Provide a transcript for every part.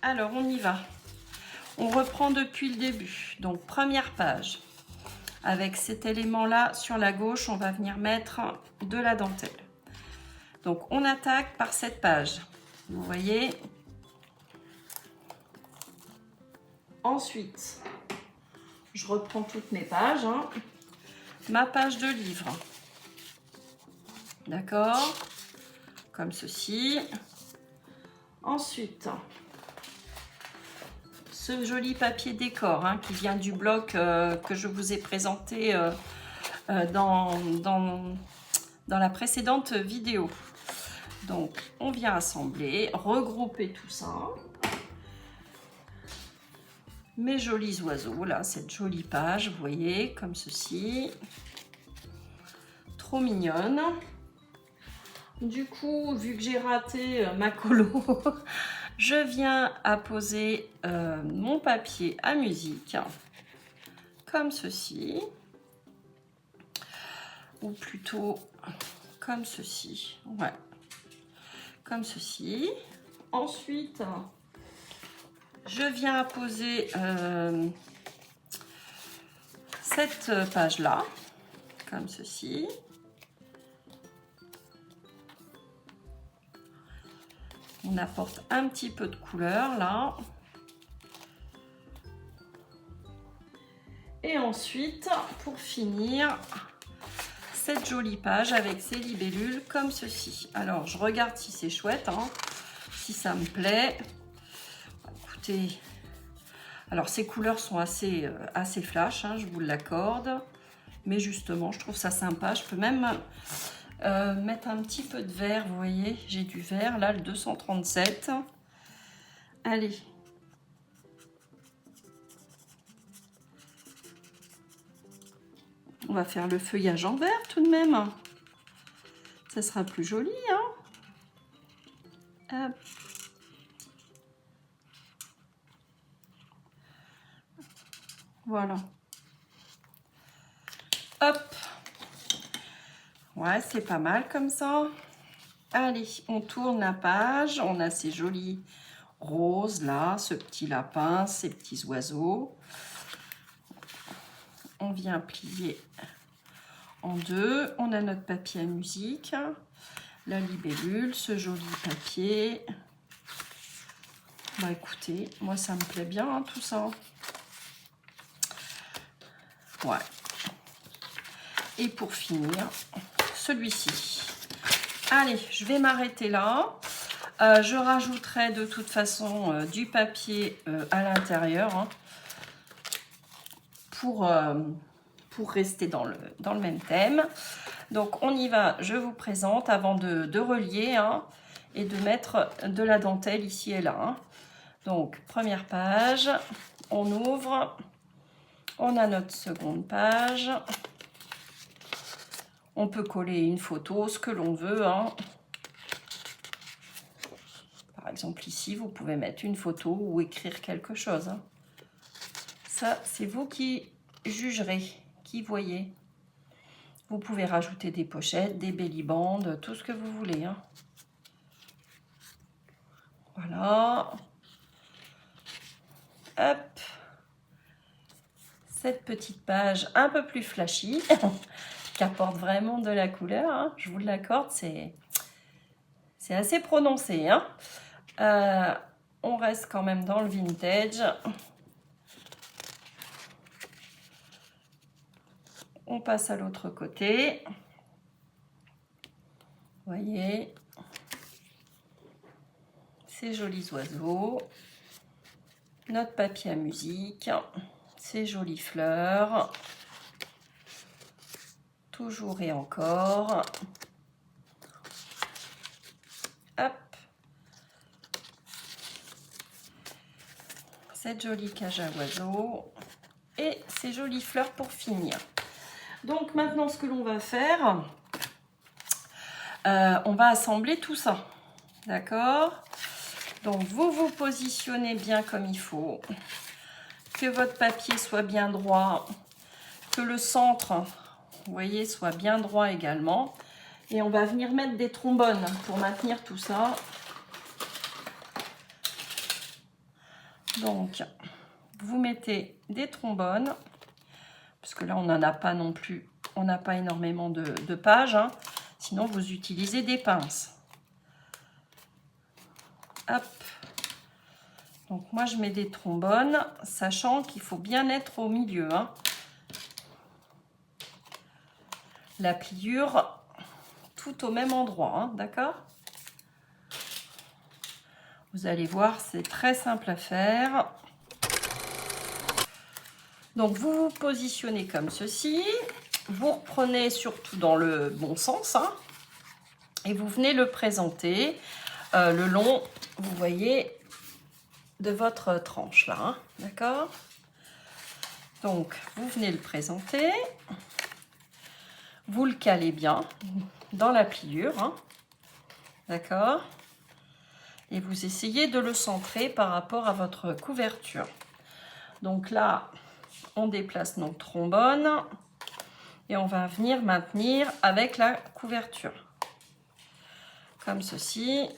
Alors, on y va. On reprend depuis le début. Donc, première page. Avec cet élément-là, sur la gauche, on va venir mettre de la dentelle. Donc, on attaque par cette page. Vous voyez? Ensuite, je reprends toutes mes pages. Ma page de livre. D'accord? Comme ceci. Ensuite, ce joli papier décor qui vient du bloc que je vous ai présenté dans la précédente vidéo. Donc, on vient assembler, regrouper tout ça. Mes jolis oiseaux, là, cette jolie page, vous voyez, comme ceci. Trop mignonne. Du coup, vu que j'ai raté ma colo, je viens apposer mon papier à musique, comme ceci. Ou plutôt comme ceci. Ouais. Comme ceci. Ensuite, je viens apposer cette page-là, comme ceci. On apporte un petit peu de couleur là. Et ensuite, pour finir, cette jolie page avec ses libellules comme ceci. Alors, je regarde si c'est chouette, si ça me plaît. Écoutez, alors ces couleurs sont assez flash, je vous l'accorde. Mais justement, je trouve ça sympa. Je peux même mettre un petit peu de vert, vous voyez, j'ai du vert, là, le 237. Allez. On va faire le feuillage en vert tout de même. Ça sera plus joli, Hop. Voilà. Hop. Ouais, c'est pas mal comme ça. Allez, on tourne la page. On a ces jolis roses là, ce petit lapin, ces petits oiseaux. On vient plier en deux. On a notre papier à musique, la libellule, ce joli papier. Bah écoutez, moi ça me plaît bien tout ça. Ouais. Et pour finir, celui-ci. Allez, je vais m'arrêter là. Je rajouterai de toute façon du papier à l'intérieur pour rester dans le même thème. Donc on y va, je vous présente avant de relier et de mettre de la dentelle ici et là. Donc première page, on ouvre, on a notre seconde page. On peut coller une photo, ce que l'on veut. Par exemple, ici, vous pouvez mettre une photo ou écrire quelque chose. Ça, c'est vous qui jugerez, qui voyez. Vous pouvez rajouter des pochettes, des belly-bands, tout ce que vous voulez. Voilà. Hop. Cette petite page un peu plus flashy, qui apporte vraiment de la couleur. Je vous l'accorde, c'est assez prononcé. On reste quand même dans le vintage. On passe à l'autre côté. Vous voyez, ces jolis oiseaux, notre papier à musique, ces jolies fleurs, toujours et encore. Hop. Cette jolie cage à oiseaux et ces jolies fleurs pour finir. Donc maintenant, ce que l'on va faire, on va assembler tout ça. D'accord? Donc vous vous positionnez bien comme il faut, que votre papier soit bien droit, que le centre, vous voyez, soit bien droit également. Et on va venir mettre des trombones pour maintenir tout ça. Donc, vous mettez des trombones, parce que là, on n'en a pas non plus, on n'a pas énormément de pages, hein. Sinon, vous utilisez des pinces. Hop. Donc, moi, je mets des trombones, sachant qu'il faut bien être au milieu, hein. La pliure, tout au même endroit, hein, d'accord? Vous allez voir, c'est très simple à faire. Donc, vous vous positionnez comme ceci. Vous reprenez surtout dans le bon sens, hein, et vous venez le présenter le long, vous voyez, de votre tranche là, hein, d'accord? Donc, vous venez le présenter. Vous le calez bien dans la pliure, hein, d'accord? Et vous essayez de le centrer par rapport à votre couverture. Donc là, on déplace notre trombone et on va venir maintenir avec la couverture. Comme ceci.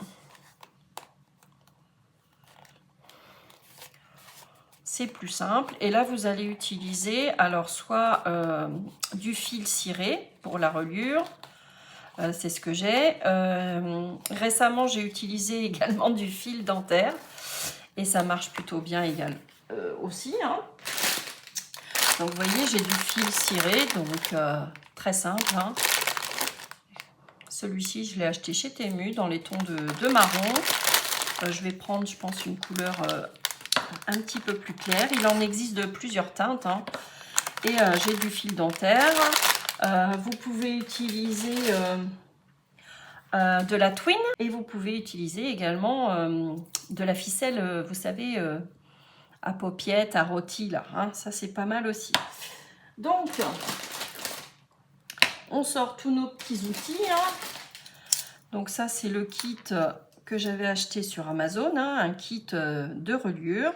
C'est plus simple. Et là, vous allez utiliser alors soit du fil ciré pour la reliure. C'est ce que j'ai. Récemment, j'ai utilisé également du fil dentaire. Et ça marche plutôt bien aussi, hein. Donc, vous voyez, j'ai du fil ciré. Donc, très simple, hein. Celui-ci, je l'ai acheté chez Temu dans les tons de marron. Je vais prendre, je pense, une couleur un petit peu plus claire. Il en existe de plusieurs teintes, hein. Et j'ai du fil dentaire. Vous pouvez utiliser de la twine et vous pouvez utiliser également de la ficelle, vous savez, à paupiettes, à rôti, là, hein. Ça, c'est pas mal aussi. Donc, on sort tous nos petits outils, hein. Donc ça, c'est le kit que j'avais acheté sur Amazon, hein, un kit de reliure.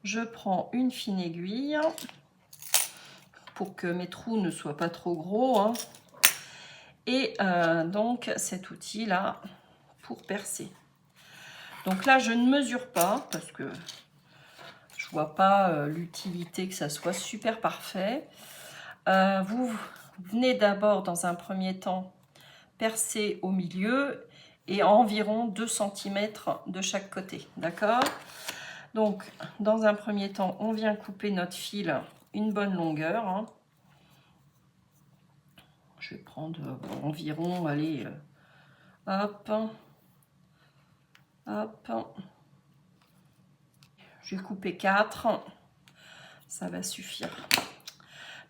Je prends une fine aiguille pour que mes trous ne soient pas trop gros, hein. Et donc cet outil là pour percer. Donc là, je ne mesure pas parce que je vois pas l'utilité que ça soit super parfait. Vous venez d'abord dans un premier temps percer au milieu et à environ 2 cm de chaque côté, d'accord? Donc, dans un premier temps, on vient couper notre fil une bonne longueur, hein. Je vais prendre environ, allez, hop, hop. Je vais couper 4, ça va suffire.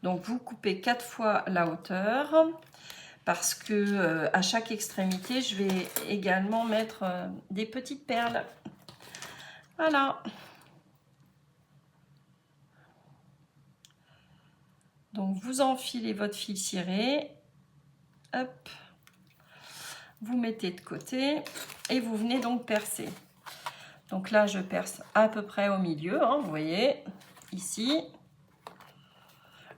Donc, vous coupez 4 fois la hauteur parce que à chaque extrémité, je vais également mettre des petites perles. Voilà. Donc, vous enfilez votre fil ciré. Hop. Vous mettez de côté et vous venez donc percer. Donc là, je perce à peu près au milieu, hein, vous voyez, ici.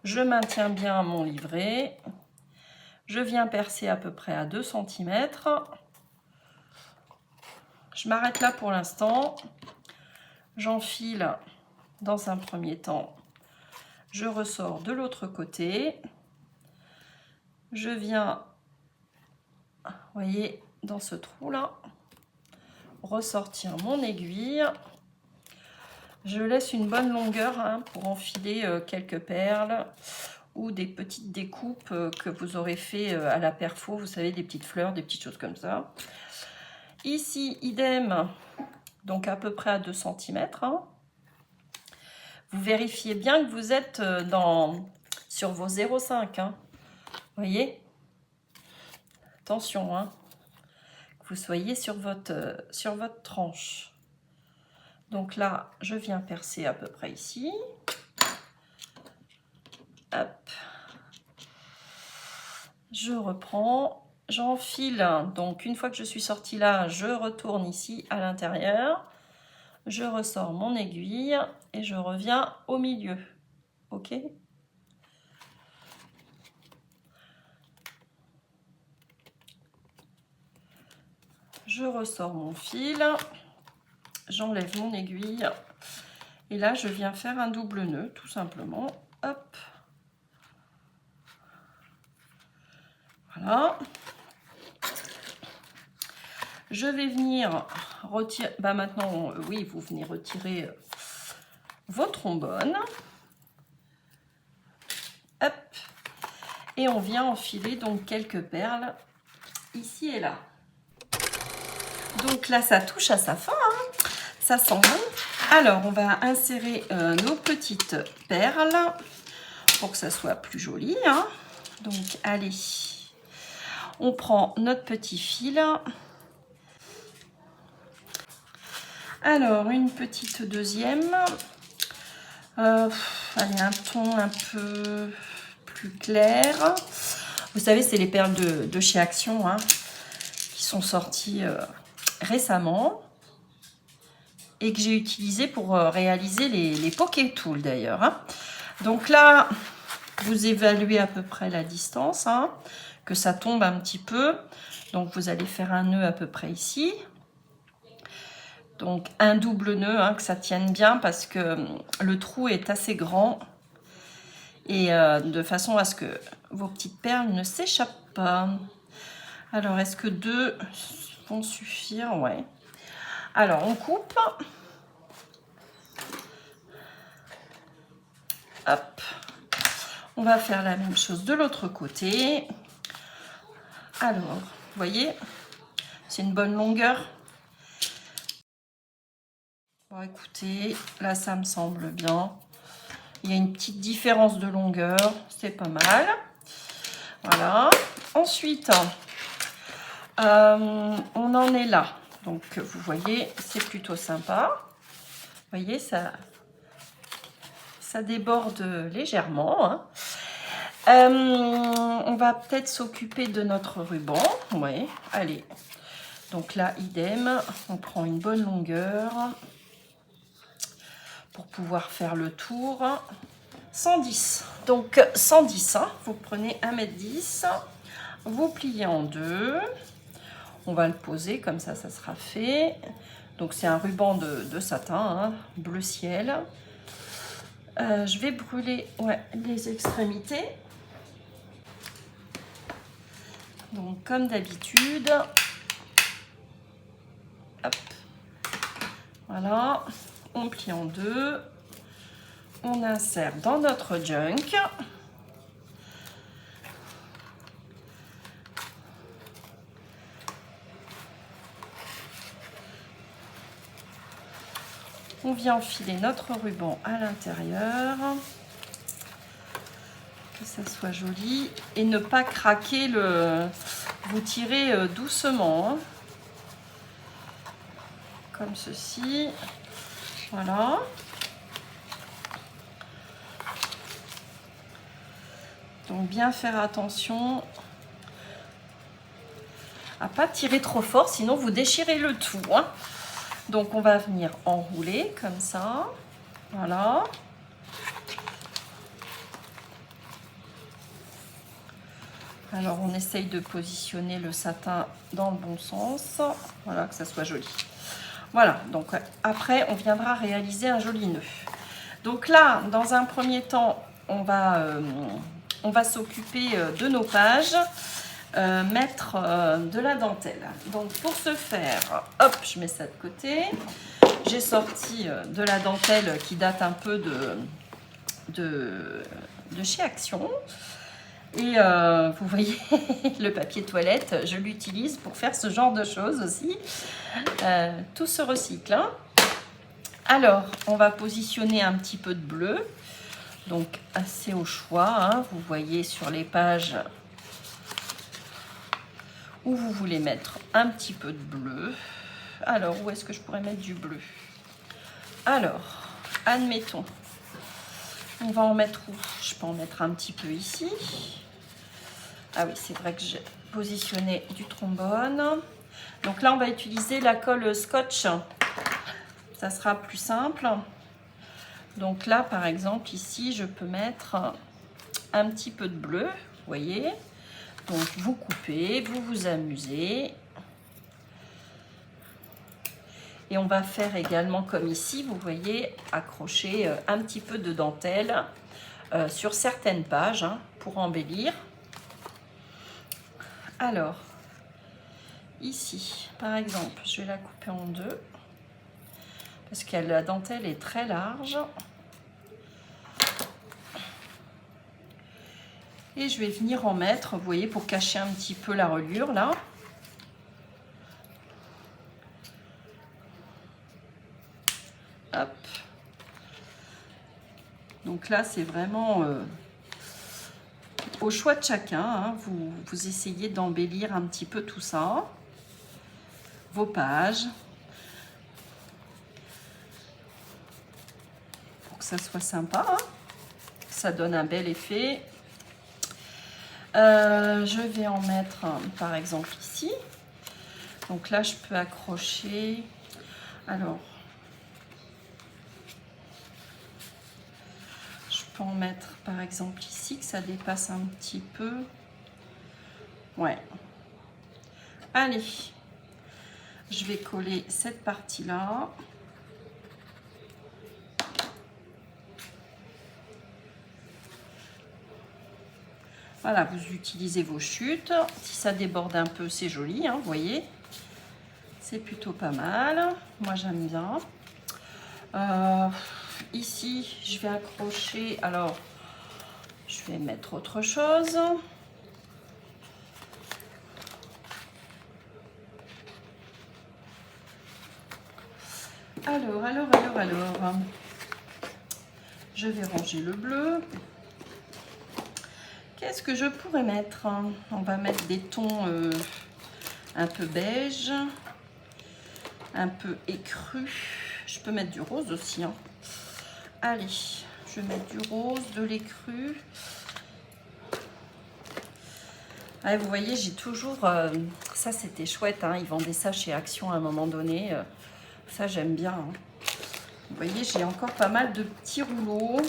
Je maintiens bien mon livret. Je viens percer à peu près à 2 cm. Je m'arrête là pour l'instant. J'enfile dans un premier temps. Je ressors de l'autre côté. Je viens, vous voyez, dans ce trou-là, ressortir mon aiguille. Je laisse une bonne longueur, hein, pour enfiler quelques perles ou des petites découpes que vous aurez fait à la perfo, vous savez, des petites fleurs, des petites choses comme ça. Ici, idem, donc à peu près à 2 cm. Hein. Vous vérifiez bien que vous êtes sur vos 0,5. Hein. Vous voyez? Attention, hein, que vous soyez sur votre tranche. Donc là, je viens percer à peu près ici. Hop. Je reprends, j'enfile. Donc une fois que je suis sortie là, je retourne ici à l'intérieur. Je ressors mon aiguille et je reviens au milieu. Ok? Je ressors mon fil. J'enlève mon aiguille. Et là, je viens faire un double nœud, tout simplement. Hop. Voilà. Je vais venir retirer... Bah maintenant, oui, vous venez retirer vos trombones. Hop. Et on vient enfiler donc quelques perles ici et là. Donc là, ça touche à sa fin. Hein. Ça sent bon. Alors, on va insérer nos petites perles pour que ça soit plus joli. Hein. Donc, allez. On prend notre petit fil. Alors, une petite deuxième. Allez, un ton un peu plus clair. Vous savez, c'est les perles de chez Action hein, qui sont sorties récemment et que j'ai utilisées pour réaliser les Poké Tools d'ailleurs. Hein. Donc là, vous évaluez à peu près la distance, hein, que ça tombe un petit peu. Donc vous allez faire un nœud à peu près ici. Donc un double nœud, hein, que ça tienne bien parce que le trou est assez grand. Et de façon à ce que vos petites perles ne s'échappent pas. Alors, est-ce que 2 vont suffire? Ouais. Alors, on coupe. Hop. On va faire la même chose de l'autre côté. Alors, vous voyez, c'est une bonne longueur. Bon, écoutez, là, ça me semble bien. Il y a une petite différence de longueur, c'est pas mal. Voilà. Ensuite, on en est là. Donc, vous voyez, c'est plutôt sympa. Vous voyez, ça déborde légèrement. Hein. On va peut-être s'occuper de notre ruban. Ouais, allez. Donc là, idem, on prend une bonne longueur pour pouvoir faire le tour. 110. Donc 110, hein, vous prenez 1,10 m, vous pliez en deux. On va le poser comme ça sera fait. Donc c'est un ruban de satin, hein, bleu ciel. Je vais brûler les extrémités. Donc comme d'habitude. Hop. Voilà. On plie en deux. On insère dans notre junk. On vient enfiler notre ruban à l'intérieur. Que ça soit joli. Et ne pas craquer le... Vous tirez doucement. Hein. Comme ceci. Voilà. Donc bien faire attention à pas tirer trop fort, sinon vous déchirez le tout. Hein. Donc on va venir enrouler comme ça. Voilà. Alors on essaye de positionner le satin dans le bon sens. Voilà, que ça soit joli. Voilà, donc après on viendra réaliser un joli nœud. Donc là, dans un premier temps, on va s'occuper de nos pages, mettre de la dentelle. Donc pour ce faire, hop, je mets ça de côté. J'ai sorti de la dentelle qui date un peu de chez Action. Et vous voyez, le papier toilette, je l'utilise pour faire ce genre de choses aussi. Tout se recycle. Hein. Alors, on va positionner un petit peu de bleu. Donc, assez au choix. Hein. Vous voyez sur les pages où vous voulez mettre un petit peu de bleu. Alors, où est-ce que je pourrais mettre du bleu? Alors, admettons. On va en mettre où? Je peux en mettre un petit peu ici. Ah oui, c'est vrai que j'ai positionné du trombone. Donc là, on va utiliser la colle scotch. Ça sera plus simple. Donc là, par exemple, ici, je peux mettre un petit peu de bleu. Vous voyez? Donc, vous coupez, vous vous amusez. Et on va faire également comme ici, vous voyez, accrocher un petit peu de dentelle sur certaines pages hein, pour embellir. Alors, ici, par exemple, je vais la couper en deux parce que la dentelle est très large. Et je vais venir en mettre, vous voyez, pour cacher un petit peu la reliure là. Hop. Donc là, c'est vraiment au choix de chacun. Hein. Vous essayez d'embellir un petit peu tout ça. Vos pages. Pour que ça soit sympa. Hein. Ça donne un bel effet. Je vais en mettre, par exemple, ici. Donc là, je peux accrocher. Alors, je peux en mettre, par exemple, ici, que ça dépasse un petit peu. Ouais. Allez. Je vais coller cette partie-là. Voilà, vous utilisez vos chutes. Si ça déborde un peu, c'est joli, hein, vous voyez. C'est plutôt pas mal. Moi, j'aime bien. Ici, je vais accrocher. Alors, je vais mettre autre chose. Alors. Je vais ranger le bleu. Qu'est-ce que je pourrais mettre? On va mettre des tons un peu beige, un peu écru. Je peux mettre du rose aussi. Hein. Allez, je vais mettre du rose, de l'écru. Ah, vous voyez, j'ai toujours... ça, c'était chouette. Hein, ils vendaient ça chez Action à un moment donné. Ça, j'aime bien. Hein. Vous voyez, j'ai encore pas mal de petits rouleaux.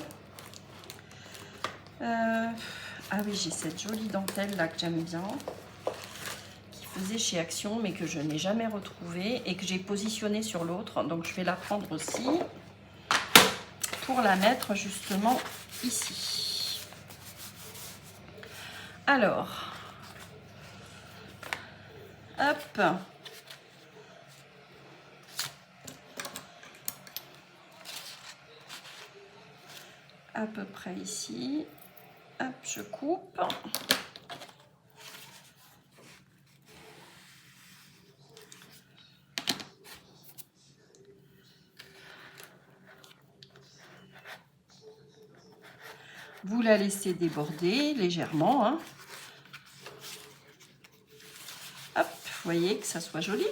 Ah oui, j'ai cette jolie dentelle là que j'aime bien. Qui faisait chez Action, mais que je n'ai jamais retrouvée. Et que j'ai positionnée sur l'autre. Donc, je vais la prendre aussi. Pour la mettre justement ici. Alors, hop, à peu près ici, hop, je coupe. Vous la laissez déborder légèrement. Hein. Hop, vous voyez que ça soit joli.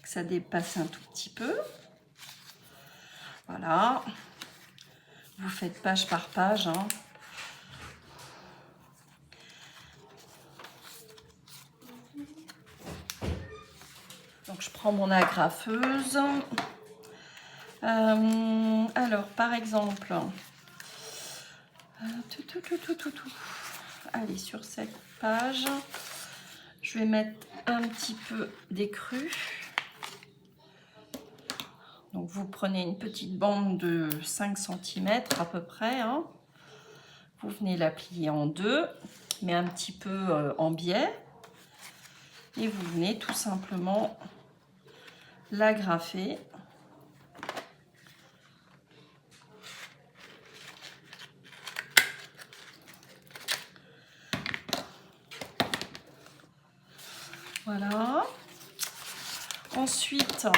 Que ça dépasse un tout petit peu. Voilà. Vous faites page par page. Hein. Donc, je prends mon agrafeuse. Alors, par exemple... Allez, sur cette page, je vais mettre un petit peu d'écru. Donc, vous prenez une petite bande de 5 cm à peu près. Hein. Vous venez la plier en deux, mais un petit peu en biais. Et vous venez tout simplement l'agrafer. Voilà. Ensuite,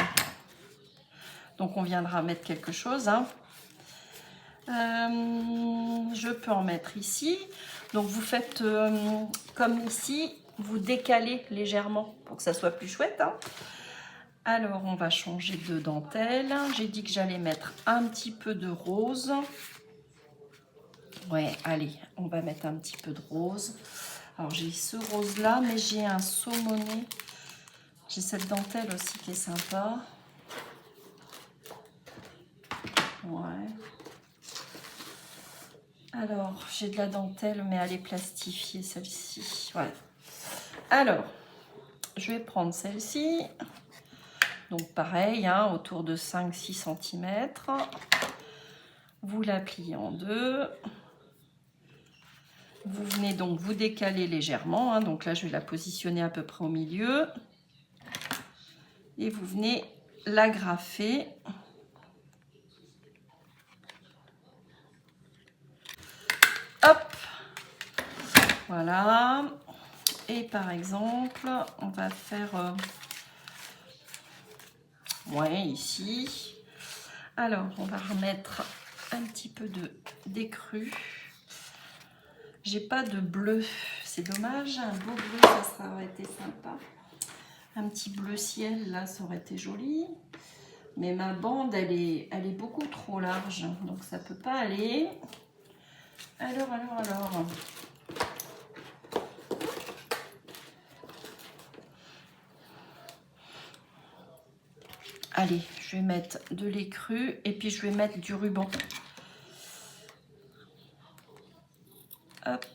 donc on viendra mettre quelque chose. Hein. Je peux en mettre ici. Donc vous faites comme ici, vous décalez légèrement pour que ça soit plus chouette. Hein. Alors on va changer de dentelle. J'ai dit que j'allais mettre un petit peu de rose. Ouais, allez, on va mettre un petit peu de rose. Alors j'ai ce rose là, mais j'ai un saumoné. J'ai cette dentelle aussi qui est sympa. Ouais. Alors, j'ai de la dentelle, mais elle est plastifiée, celle-ci. Voilà. Alors, je vais prendre celle-ci. Donc pareil, hein, autour de 5-6 cm. Vous la pliez en deux. Vous venez donc vous décaler légèrement. Hein, donc là, je vais la positionner à peu près au milieu. Et vous venez l'agrafer. Hop, voilà. Et par exemple, on va faire ouais, ici. Alors, on va remettre un petit peu d'écru. J'ai pas de bleu, c'est dommage. Un beau bleu, ça aurait été sympa. Un petit bleu ciel, là, ça aurait été joli. Mais ma bande, elle est beaucoup trop large, donc ça peut pas aller. Alors. Allez, je vais mettre de l'écru et puis je vais mettre du ruban. Hop.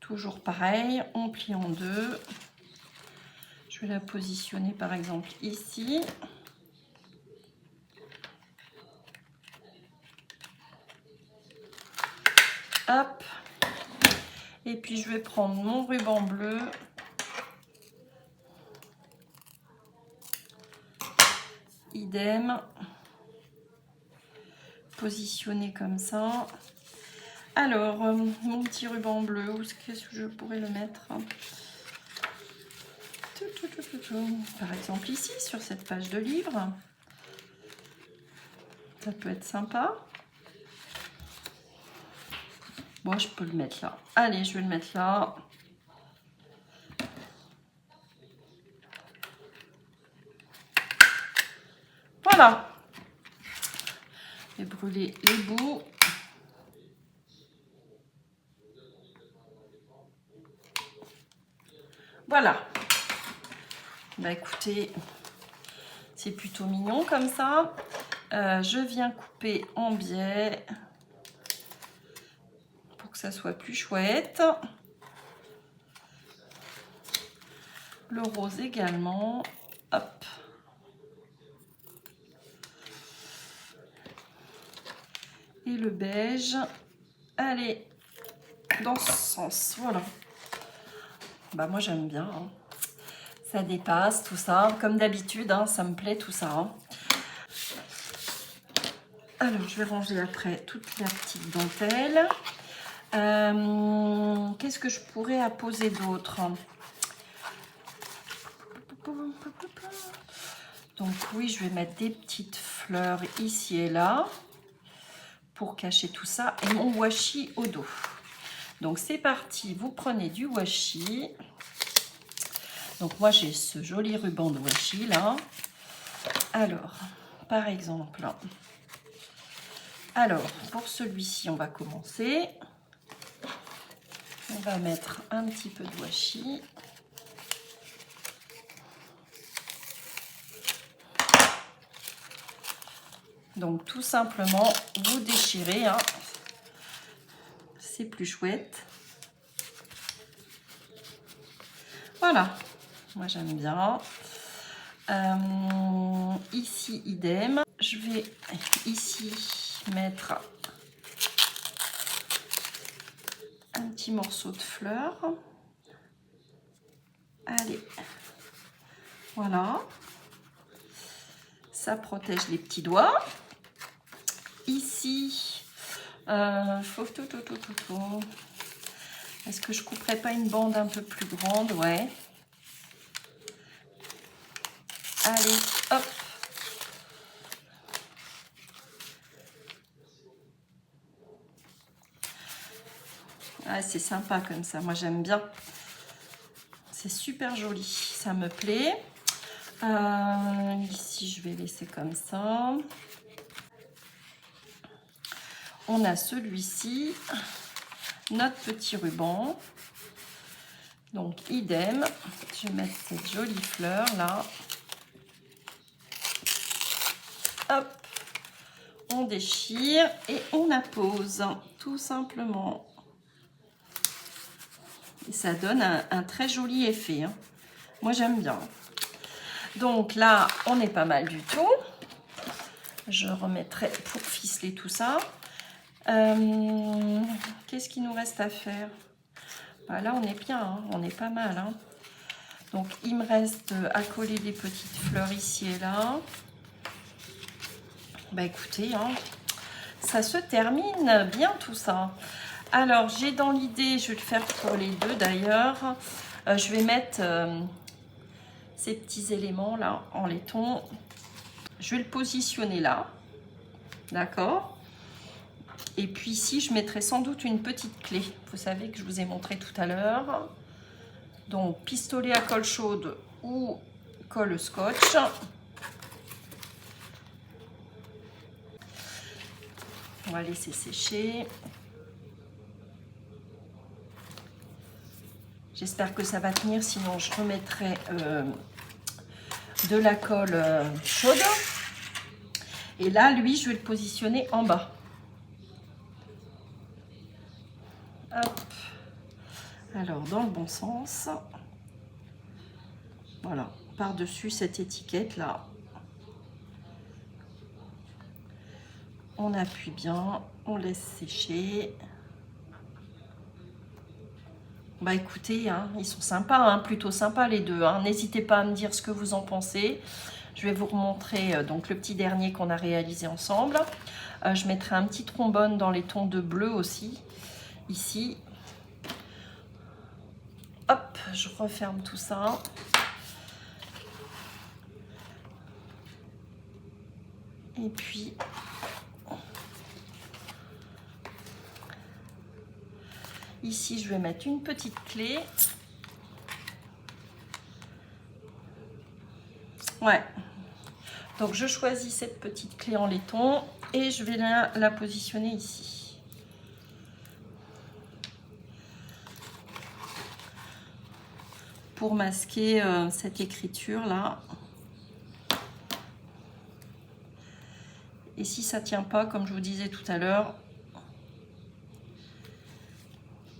Toujours pareil, on plie en deux. Je vais la positionner par exemple ici. Hop. Et puis je vais prendre mon ruban bleu. Idem. Positionner comme ça. Alors, mon petit ruban bleu, où est-ce que je pourrais le mettre? Par exemple ici, sur cette page de livre. Ça peut être sympa. Bon, je peux le mettre là. Allez, je vais le mettre là. Voilà. Je vais brûler les bouts. Voilà. Bah écoutez, c'est plutôt mignon comme ça. Je viens couper en biais pour que ça soit plus chouette. Le rose également. Hop. Et le beige. Allez, dans ce sens. Voilà. Bah moi j'aime bien. Hein. Ça dépasse tout ça. Comme d'habitude, hein, ça me plaît tout ça. Hein. Alors, je vais ranger après toute la petite dentelle. Qu'est-ce que je pourrais apposer d'autre? Donc oui, je vais mettre des petites fleurs ici et là pour cacher tout ça et mon washi au dos. Donc c'est parti, vous prenez du washi. Donc moi j'ai ce joli ruban de washi là. Alors, par exemple, pour celui-ci, on va commencer. On va mettre un petit peu de washi. Donc tout simplement, vous déchirez, hein. C'est plus chouette. Voilà, moi j'aime bien. Ici, idem. Je vais ici mettre un petit morceau de fleur. Allez, voilà. Ça protège les petits doigts. Ici, est-ce que je couperais pas une bande un peu plus grande? Ouais. Allez, hop. Ah, c'est sympa comme ça, moi j'aime bien. C'est super joli, ça me plaît. Ici, je vais laisser comme ça. On a celui-ci, notre petit ruban. Donc, idem. Je vais mettre cette jolie fleur là. Hop. On déchire et on appose, tout simplement. Et ça donne un très joli effet. Hein. Moi, j'aime bien. Donc là, on est pas mal du tout. Je remettrai pour ficeler tout ça. Qu'est-ce qu'il nous reste à faire? Bah là, on est bien, hein, on est pas mal. Hein. Donc, il me reste à coller des petites fleurs ici et là. Bah écoutez, hein, ça se termine bien tout ça. Alors, j'ai dans l'idée, je vais le faire pour les deux d'ailleurs. Je vais mettre ces petits éléments là en laiton. Je vais le positionner là. D'accord? Et puis ici, je mettrai sans doute une petite clé. Vous savez que je vous ai montré tout à l'heure. Donc, pistolet à colle chaude ou colle scotch. On va laisser sécher. J'espère que ça va tenir, sinon je remettrai de la colle chaude. Et là, lui, je vais le positionner en bas. Hop. Alors, dans le bon sens. Voilà, par-dessus cette étiquette-là. On appuie bien, on laisse sécher. Bah écoutez, hein, ils sont sympas, hein, plutôt sympas les deux. Hein. N'hésitez pas à me dire ce que vous en pensez. Je vais vous remontrer donc le petit dernier qu'on a réalisé ensemble. Je mettrai un petit trombone dans les tons de bleu aussi, ici. Hop, je referme tout ça. Et puis... ici, je vais mettre une petite clé. Ouais. Donc, je choisis cette petite clé en laiton et je vais la positionner ici. Pour masquer cette écriture-là. Et si ça ne tient pas, comme je vous disais tout à l'heure,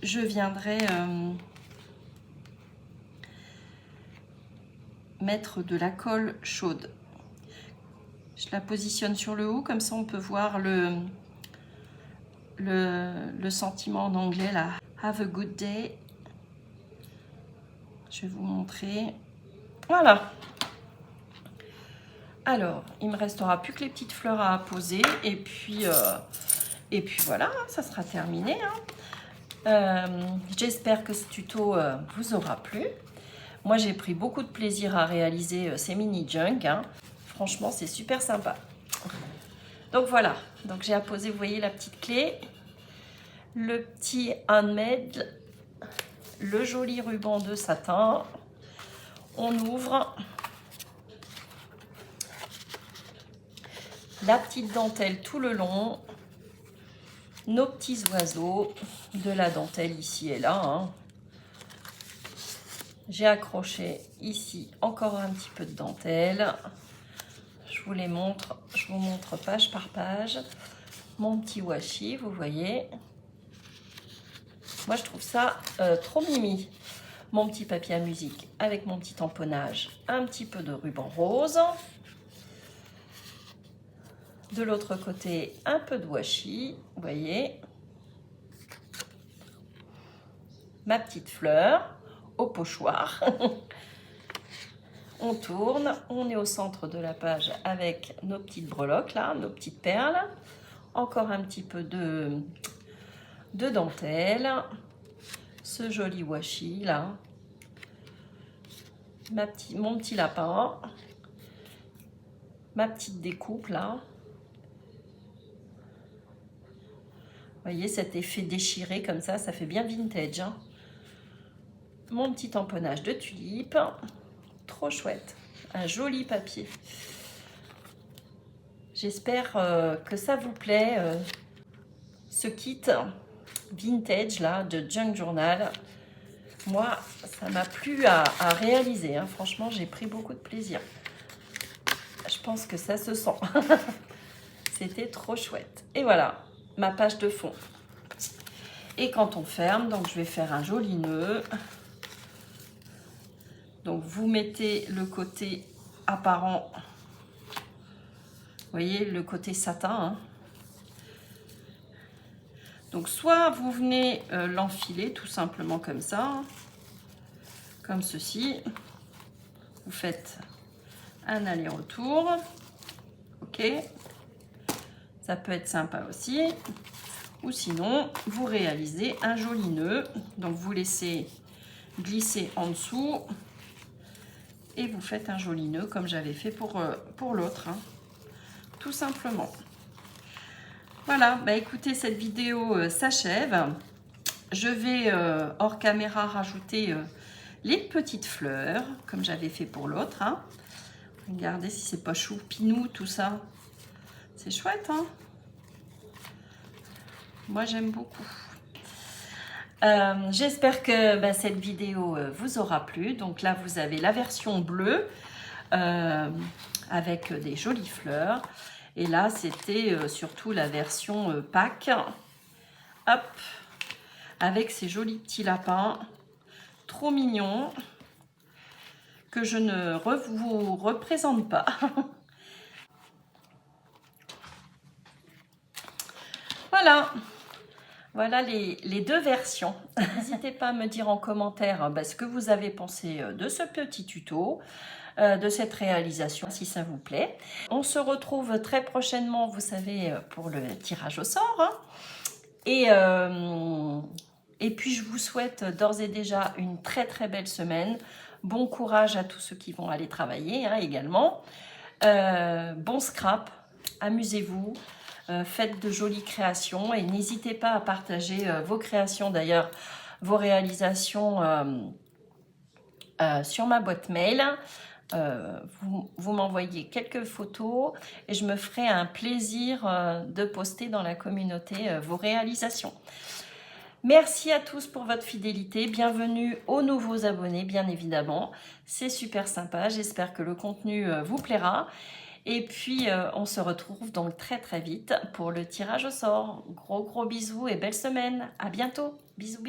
je viendrai mettre de la colle chaude. Je la positionne sur le haut, comme ça on peut voir le sentiment en anglais là. Have a good day. Je vais vous montrer. Voilà. Alors, il me restera plus que les petites fleurs à poser et puis voilà, ça sera terminé. Hein. J'espère que ce tuto vous aura plu. Moi, j'ai pris beaucoup de plaisir à réaliser ces mini junk. Hein. Franchement, c'est super sympa. Donc voilà, donc j'ai apposé, vous voyez la petite clé, le petit handmade, le joli ruban de satin. On ouvre la petite dentelle tout le long, nos petits oiseaux, de la dentelle ici et là. Hein. J'ai accroché ici encore un petit peu de dentelle. Je vous les montre, je vous montre page par page. Mon petit washi, vous voyez. Moi, je trouve ça trop mimi. Mon petit papier à musique avec mon petit tamponnage, un petit peu de ruban rose. De l'autre côté, un peu de washi, vous voyez. Ma petite fleur au pochoir. On tourne, on est au centre de la page avec nos petites breloques là, nos petites perles. Encore un petit peu de dentelle. Ce joli washi là. Mon petit lapin. Ma petite découpe là. Vous voyez cet effet déchiré comme ça fait bien vintage. Hein. Mon petit tamponnage de tulipe. Trop chouette. Un joli papier. J'espère que ça vous plaît. Ce kit vintage là de Junk Journal. Moi, ça m'a plu à réaliser. Hein. Franchement, j'ai pris beaucoup de plaisir. Je pense que ça se sent. C'était trop chouette. Et voilà, ma page de fond. Et quand on ferme, donc je vais faire un joli nœud. Donc vous mettez le côté apparent. Vous voyez le côté satin, hein. Donc soit vous venez l'enfiler tout simplement comme ça, comme ceci. Vous faites un aller-retour. Ok, ça peut être sympa aussi. Ou sinon, vous réalisez un joli nœud. Donc vous laissez glisser en dessous et vous faites un joli nœud comme j'avais fait pour l'autre, hein. Tout simplement. Voilà, bah écoutez, cette vidéo s'achève. Je vais hors caméra rajouter les petites fleurs comme j'avais fait pour l'autre, hein. Regardez si c'est pas chou, pinou, tout ça. C'est chouette, hein. Moi, j'aime beaucoup. J'espère que cette vidéo vous aura plu. Donc là, vous avez la version bleue avec des jolies fleurs. Et là, c'était surtout la version Pâques. Hop, avec ces jolis petits lapins. Trop mignons. Que je ne vous représente pas. Voilà. Voilà les deux versions. N'hésitez pas à me dire en commentaire ce que vous avez pensé de ce petit tuto, de cette réalisation, si ça vous plaît. On se retrouve très prochainement, vous savez, pour le tirage au sort, hein. Et puis, je vous souhaite d'ores et déjà une très très belle semaine. Bon courage à tous ceux qui vont aller travailler, hein, également. Bon scrap, amusez-vous. Faites de jolies créations et n'hésitez pas à partager vos créations, d'ailleurs vos réalisations sur ma boîte mail. Vous m'envoyez quelques photos et je me ferai un plaisir de poster dans la communauté vos réalisations. Merci à tous pour votre fidélité, bienvenue aux nouveaux abonnés bien évidemment, c'est super sympa, j'espère que le contenu vous plaira. Et puis, on se retrouve donc très très vite pour le tirage au sort. Gros bisous et belle semaine. À bientôt. Bisous.